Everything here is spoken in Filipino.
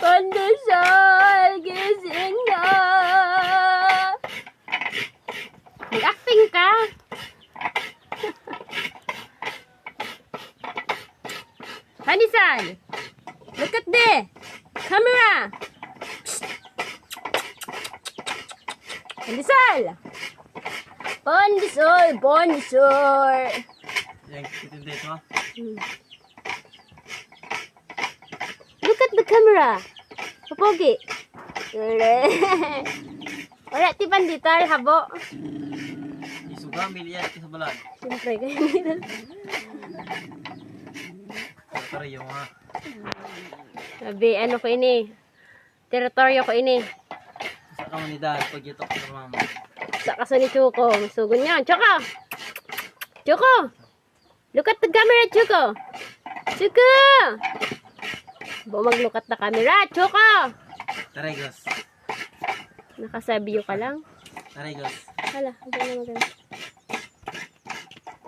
Pandesal, gising na. Mag-acting ka. Pandesal, look at the camera. Pandesal. Pandesal, Pandesal. Yang kitindi ito ha. Look at the camera. Papogi. Wala ti pandito ay habo. Isuga miliyan ito sa balan. Siyempre kayo. Teritoryo ha. Sabi, ano ko ini? Teritoryo ko ini. Sa komunidad pag ito sa mama. Sa kaso ni Choco. Masugon niya. Choco! Choco! Look at the camera, Choco! Choco! Mag-look at the camera, Choco! Taregos. Nakasabyo ka lang. Taregos. Hala, hindi na maganda.